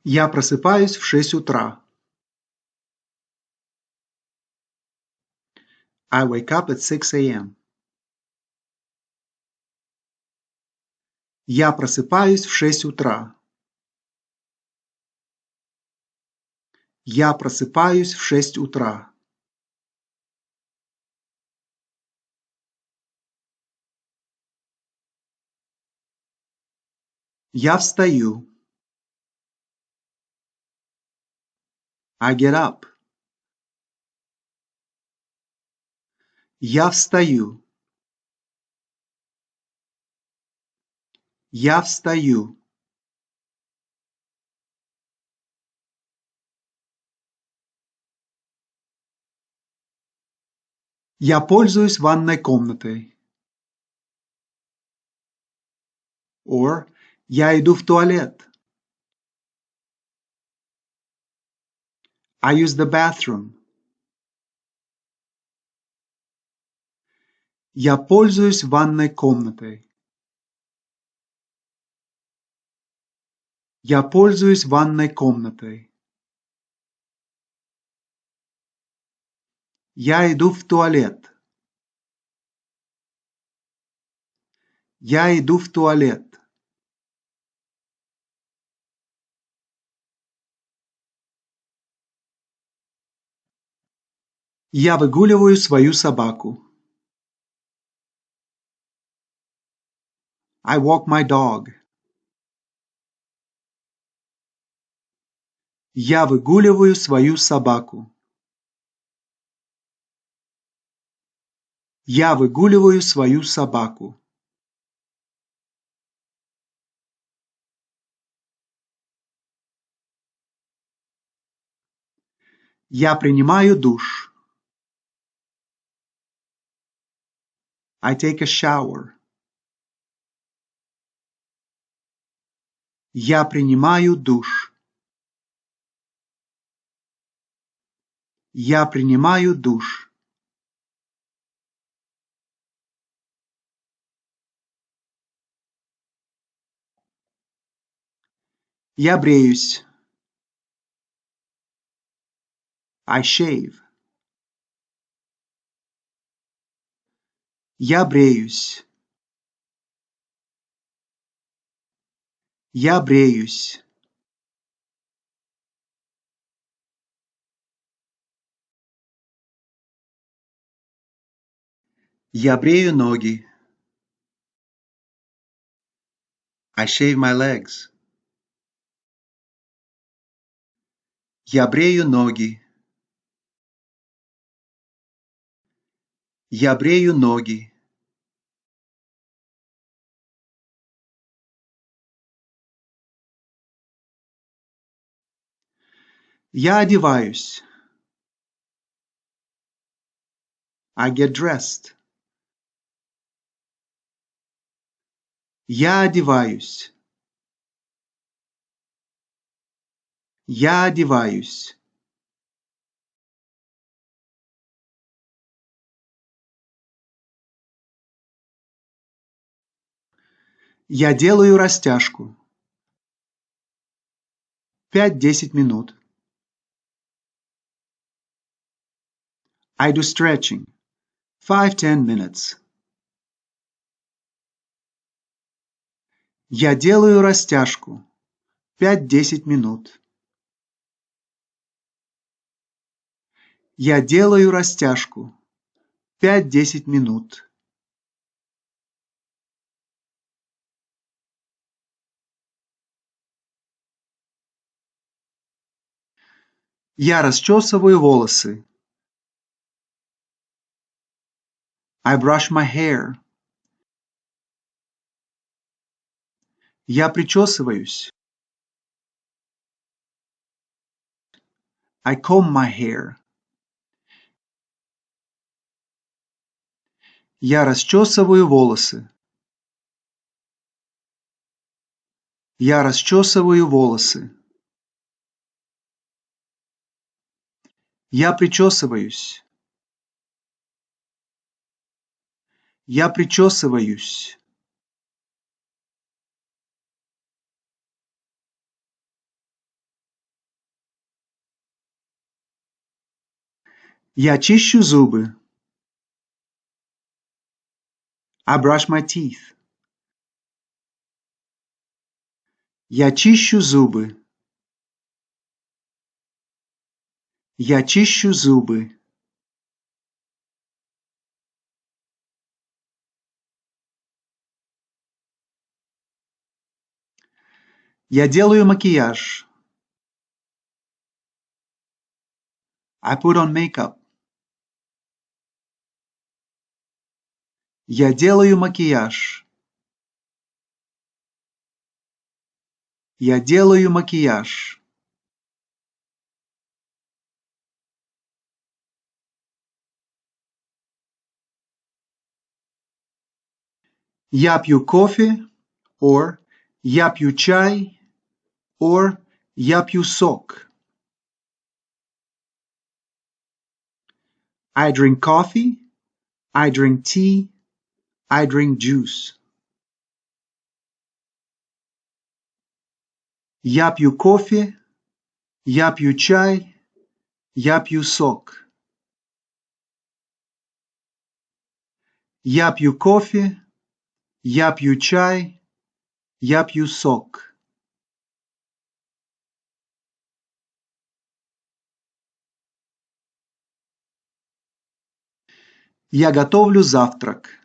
Я просыпаюсь в 6 утра. I wake up at 6 a.m. Я просыпаюсь в 6 утра. Я просыпаюсь в 6 утра. Я встаю. I get up. Я встаю. Я встаю. Я пользуюсь ванной комнатой. Or я иду в туалет. I use the bathroom. Я пользуюсь ванной комнатой. Я пользуюсь ванной комнатой. Я иду в туалет. Я иду в туалет. Я выгуливаю свою собаку. I walk my dog. Я выгуливаю свою собаку. Я выгуливаю свою собаку. Я принимаю душ. I take a shower. Я принимаю душ. Я принимаю душ. Я бреюсь. I shave. Я бреюсь. Я бреюсь. Я брею ноги. I shave my legs. Я брею ноги. Я брею ноги. Я одеваюсь. I get dressed. Я одеваюсь. Я одеваюсь. Я делаю растяжку. 5-10 минут. I do stretching. 5-10 minutes. Я делаю растяжку. 5-10 минут. Я делаю растяжку. 5-10 минут. Я расчесываю волосы. I brush my hair. Я причесываюсь. I comb my hair. Я расчесываю волосы. Я расчесываю волосы. Я причесываюсь. Я причесываюсь. Я чищу зубы. I brush my teeth. Я чищу зубы. Я чищу зубы. Я делаю макияж. I put on makeup. Я делаю макияж. Я делаю макияж. Я пью кофе, or я пью чай, or я пью сок. I drink coffee, I drink tea, I drink juice. Я пью кофе, я пью чай, я пью сок. Я пью кофе, я пью чай, я пью сок. Я готовлю завтрак.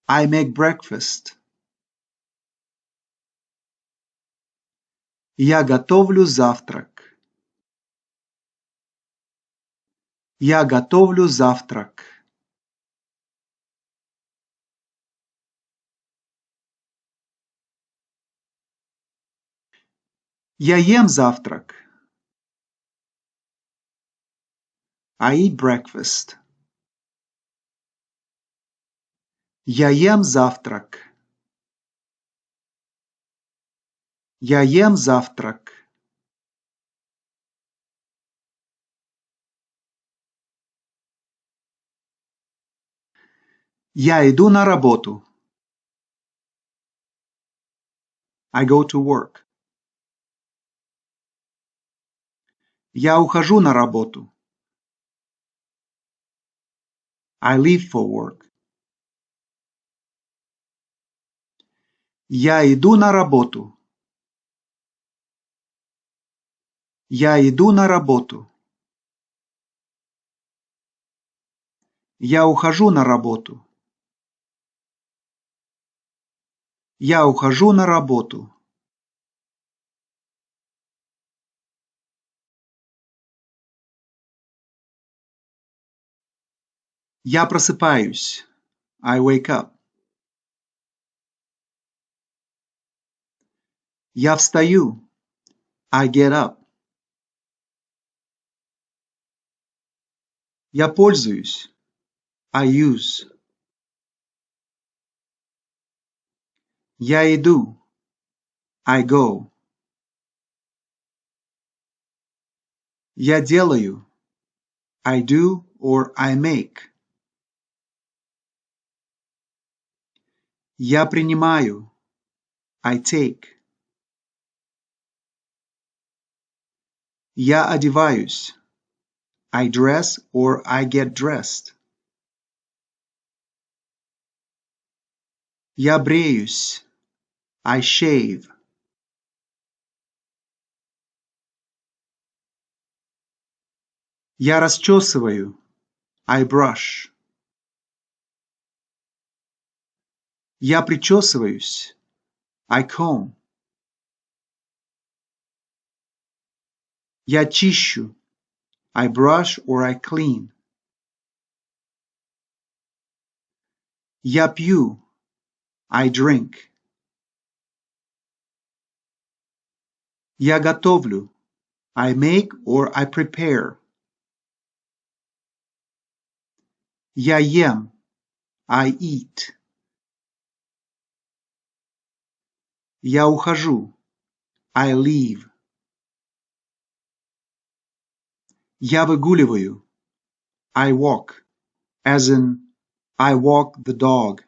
I make breakfast. Я готовлю завтрак. Я готовлю завтрак. Я ем завтрак. I eat breakfast. Я ем завтрак. Я ем завтрак. Я иду на работу. I go to work. Я ухожу на работу. I leave for work. Я иду на работу. Я иду на работу. Я ухожу на работу. Я ухожу на работу. Я просыпаюсь. I wake up. Я встаю. I get up. Я пользуюсь. I use. Я иду. I go. Я делаю. I do or I make. Я принимаю. I take. Я одеваюсь. I dress or I get dressed. Я бреюсь. I shave. Я расчесываю. I brush. Я причесываюсь. I comb. Я чищу. I brush or I clean. Я пью. I drink. Я готовлю. I make or I prepare. Я ем. I eat. Я ухожу. I leave. Я выгуливаю. I walk. As in, I walk the dog.